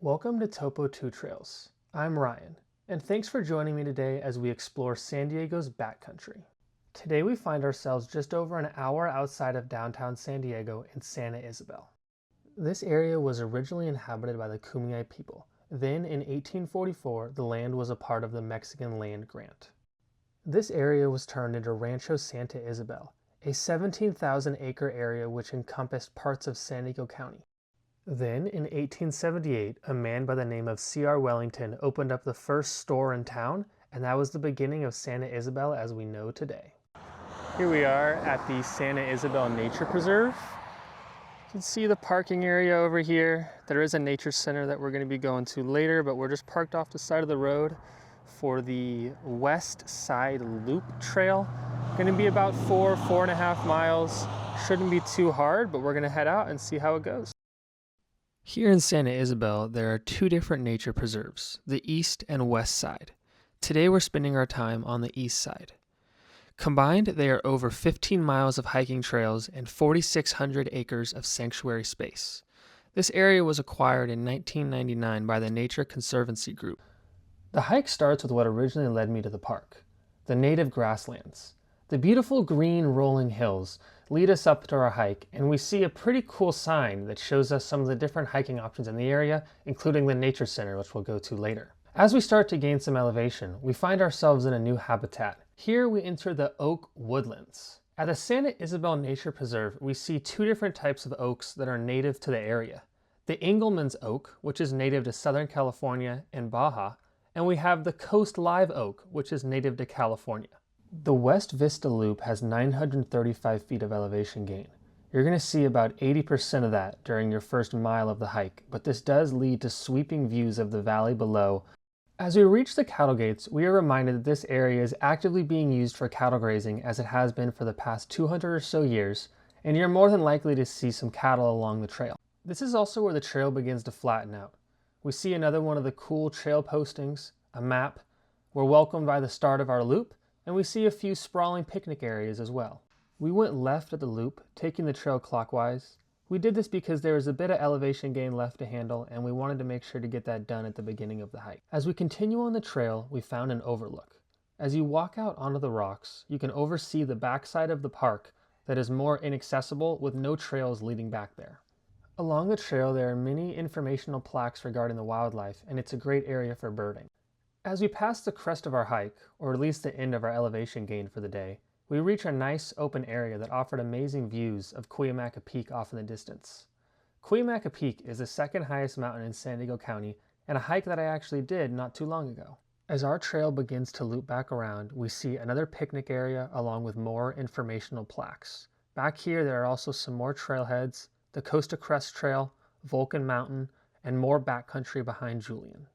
Welcome to Topo 2 Trails. I'm Ryan, and thanks for joining me today as we explore San Diego's backcountry. Today we find ourselves just over an hour outside of downtown San Diego in Santa Ysabel. This area was originally inhabited by the Kumeyaay people. Then in 1844, the land was a part of the Mexican land grant. This area was turned into Rancho Santa Ysabel, a 17,000-acre area which encompassed parts of San Diego County. Then, in 1878, a man by the name of C.R. Wellington opened up the first store in town, and that was the beginning of Santa Ysabel as we know today. Here we are at the Santa Ysabel Nature Preserve. You can see the parking area over here. There is a nature center that we're going to be going to later, but we're just parked off the side of the road for the West Side Loop Trail. Going to be about 4.5 miles. Shouldn't be too hard, but we're going to head out and see how it goes. Here in Santa Ysabel, there are two different nature preserves, the east and west side. Today we're spending our time on the east side. Combined, they are over 15 miles of hiking trails and 4,600 acres of sanctuary space. This area was acquired in 1999 by the Nature Conservancy Group. The hike starts with what originally led me to the park, the native grasslands. The beautiful green rolling hills lead us up to our hike, and we see a pretty cool sign that shows us some of the different hiking options in the area, including the Nature Center, which we'll go to later. As we start to gain some elevation, we find ourselves in a new habitat. Here we enter the oak woodlands. At the Santa Ysabel Nature Preserve, we see two different types of oaks that are native to the area. The Engelmann's oak, which is native to Southern California and Baja, and we have the Coast Live oak, which is native to California. The West Vista Loop has 935 feet of elevation gain. You're going to see about 80% of that during your first mile of the hike, but this does lead to sweeping views of the valley below. As we reach the cattle gates, we are reminded that this area is actively being used for cattle grazing as it has been for the past 200 or so years, and you're more than likely to see some cattle along the trail. This is also where the trail begins to flatten out. We see another one of the cool trail postings, a map. We're welcomed by the start of our loop, and we see a few sprawling picnic areas as well. We went left at the loop, taking the trail clockwise. We did this because there was a bit of elevation gain left to handle, and we wanted to make sure to get that done at the beginning of the hike. As we continue on the trail, we found an overlook. As you walk out onto the rocks, you can oversee the backside of the park that is more inaccessible with no trails leading back there. Along the trail, there are many informational plaques regarding the wildlife, and it's a great area for birding. As we pass the crest of our hike, or at least the end of our elevation gain for the day, we reach a nice open area that offered amazing views of Cuyamaca Peak off in the distance. Cuyamaca Peak is the second highest mountain in San Diego County, and a hike that I actually did not too long ago. As our trail begins to loop back around, we see another picnic area along with more informational plaques. Back here there are also some more trailheads, the Costa Crest Trail, Vulcan Mountain, and more backcountry behind Julian.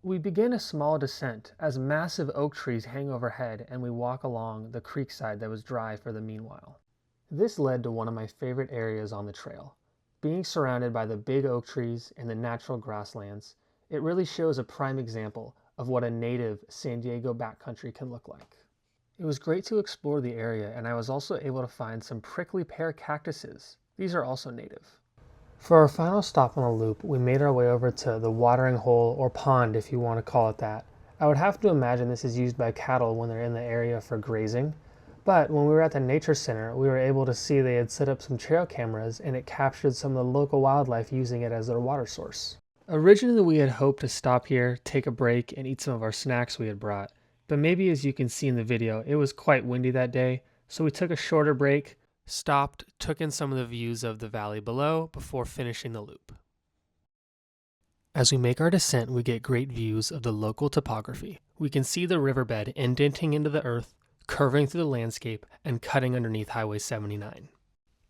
We begin a small descent as massive oak trees hang overhead, and we walk along the creekside that was dry for the meanwhile. This led to one of my favorite areas on the trail. Being surrounded by the big oak trees and the natural grasslands, it really shows a prime example of what a native San Diego backcountry can look like. It was great to explore the area, and I was also able to find some prickly pear cactuses. These are also native. For our final stop on the loop, we made our way over to the watering hole, or pond if you want to call it that. I would have to imagine this is used by cattle when they're in the area for grazing, but when we were at the Nature Center, we were able to see they had set up some trail cameras and it captured some of the local wildlife using it as their water source. Originally we had hoped to stop here, take a break, and eat some of our snacks we had brought, but maybe as you can see in the video, it was quite windy that day, so we took a shorter break, stopped, took in some of the views of the valley below before finishing the loop. As we make our descent, we get great views of the local topography. We can see the riverbed indenting into the earth, curving through the landscape, and cutting underneath Highway 79.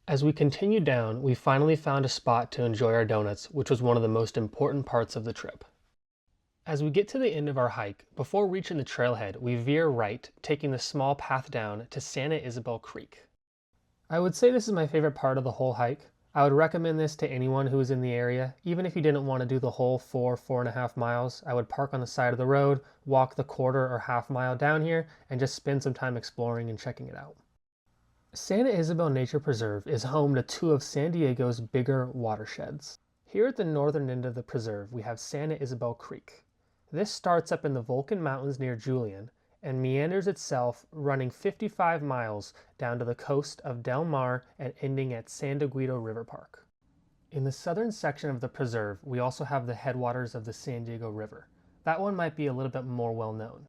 As we continue down, we finally found a spot to enjoy our donuts, which was one of the most important parts of the trip. As we get to the end of our hike, before reaching the trailhead, we veer right, taking the small path down to Santa Ysabel Creek. I would say this is my favorite part of the whole hike. I would recommend this to anyone who is in the area. Even if you didn't want to do the whole 4.5 miles, I would park on the side of the road, walk the quarter or half mile down here, and just spend some time exploring and checking it out. Santa Ysabel Nature Preserve is home to two of San Diego's bigger watersheds. Here at the northern end of the preserve, we have Santa Ysabel Creek. This starts up in the Vulcan Mountains near Julian and meanders itself, running 55 miles down to the coast of Del Mar and ending at San Diego River Park. In the southern section of the preserve, we also have the headwaters of the San Diego River. That one might be a little bit more well known.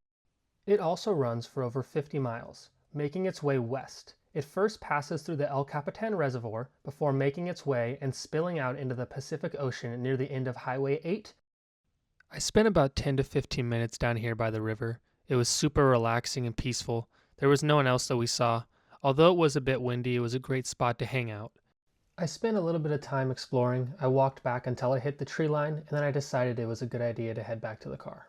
It also runs for over 50 miles, making its way west. It first passes through the El Capitan Reservoir before making its way and spilling out into the Pacific Ocean near the end of Highway 8. I spent about 10 to 15 minutes down here by the river. It was super relaxing and peaceful. There was no one else that we saw. Although it was a bit windy, it was a great spot to hang out. I spent a little bit of time exploring. I walked back until I hit the tree line, and then I decided it was a good idea to head back to the car.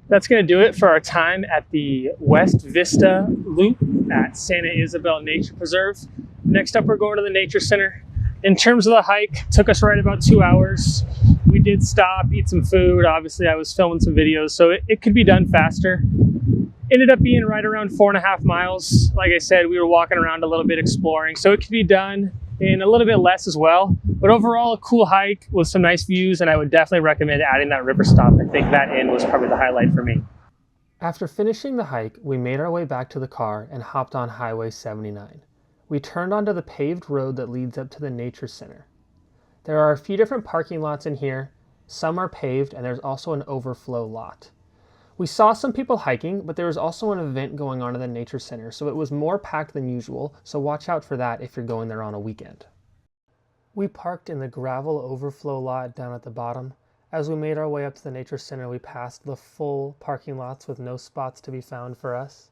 That's going to do it for our time at the West Vista Loop at Santa Ysabel Nature Preserve. Next up, we're going to the Nature Center. In terms of the hike, it took us right about 2 hours. We did stop, eat some food. Obviously, I was filming some videos, so it could be done faster. Ended up being right around 4.5 miles. Like I said, we were walking around a little bit exploring, so it could be done in a little bit less as well. But overall, a cool hike with some nice views, and I would definitely recommend adding that river stop. I think that end was probably the highlight for me. After finishing the hike, we made our way back to the car and hopped on Highway 79. We turned onto the paved road that leads up to the Nature Center. There are a few different parking lots in here. Some are paved, and there's also an overflow lot. We saw some people hiking, but there was also an event going on at the Nature Center, so it was more packed than usual, so watch out for that if you're going there on a weekend. We parked in the gravel overflow lot down at the bottom. As we made our way up to the Nature Center, we passed the full parking lots with no spots to be found for us.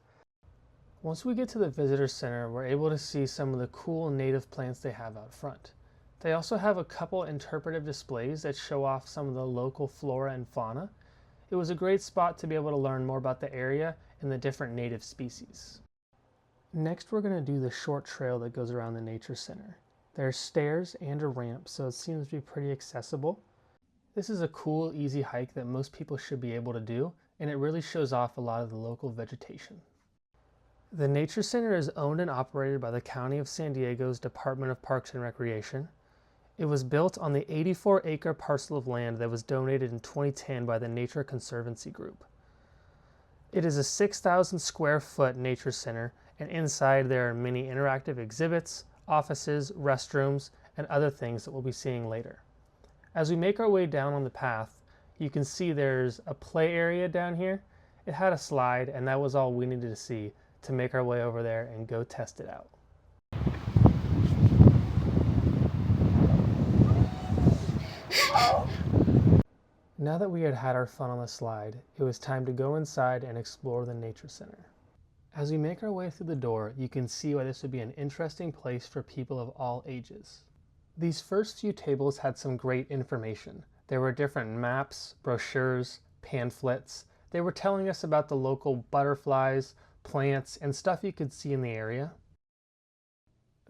Once we get to the visitor center, we're able to see some of the cool native plants they have out front. They also have a couple interpretive displays that show off some of the local flora and fauna. It was a great spot to be able to learn more about the area and the different native species. Next, we're going to do the short trail that goes around the Nature Center. There's stairs and a ramp, so it seems to be pretty accessible. This is a cool, easy hike that most people should be able to do, and it really shows off a lot of the local vegetation. The Nature Center is owned and operated by the County of San Diego's Department of Parks and Recreation. It was built on the 84-acre parcel of land that was donated in 2010 by the Nature Conservancy Group. It is a 6,000 square foot nature center, and inside there are many interactive exhibits, offices, restrooms, and other things that we'll be seeing later. As we make our way down on the path, you can see there's a play area down here. It had a slide, and that was all we needed to see to make our way over there and go test it out. Now that we had had our fun on the slide, it was time to go inside and explore the Nature Center. As we make our way through the door, you can see why this would be an interesting place for people of all ages. These first few tables had some great information. There were different maps, brochures, pamphlets. They were telling us about the local butterflies, plants, and stuff you could see in the area.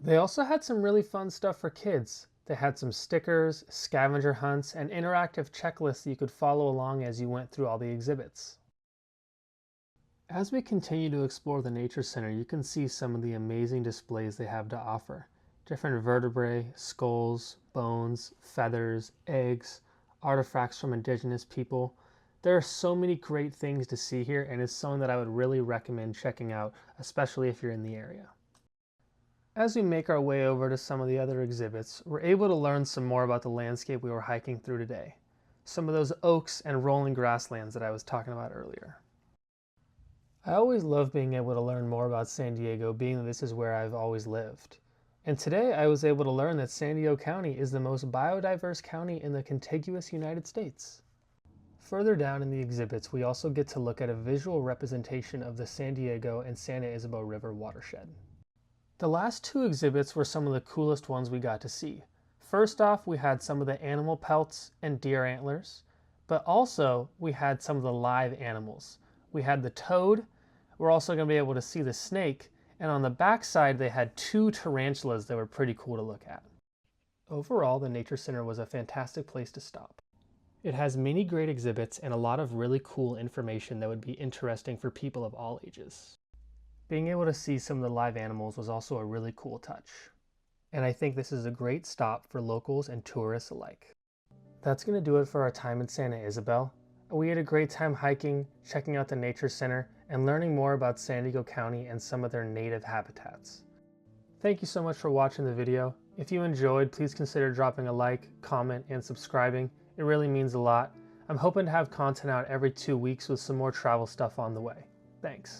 They also had some really fun stuff for kids. They had some stickers, scavenger hunts, and interactive checklists you could follow along as you went through all the exhibits. As we continue to explore the Nature Center, you can see some of the amazing displays they have to offer. Different vertebrae, skulls, bones, feathers, eggs, artifacts from indigenous people. There are so many great things to see here, and it's something that I would really recommend checking out, especially if you're in the area. As we make our way over to some of the other exhibits, we're able to learn some more about the landscape we were hiking through today. Some of those oaks and rolling grasslands that I was talking about earlier. I always love being able to learn more about San Diego, being that this is where I've always lived. And today I was able to learn that San Diego County is the most biodiverse county in the contiguous United States. Further down in the exhibits, we also get to look at a visual representation of the San Diego and Santa Ysabel River watershed. The last two exhibits were some of the coolest ones we got to see. First off, we had some of the animal pelts and deer antlers, but also we had some of the live animals. We had the toad, we're also going to be able to see the snake, and on the back side they had 2 tarantulas that were pretty cool to look at. Overall, the Nature Center was a fantastic place to stop. It has many great exhibits and a lot of really cool information that would be interesting for people of all ages. Being able to see some of the live animals was also a really cool touch. and I think this is a great stop for locals and tourists alike. That's going to do it for our time in Santa Ysabel. We had a great time hiking, checking out the Nature Center, and learning more about San Diego County and some of their native habitats. Thank you so much for watching the video. If you enjoyed, please consider dropping a like, comment, and subscribing. It really means a lot. I'm hoping to have content out every 2 weeks with some more travel stuff on the way. Thanks.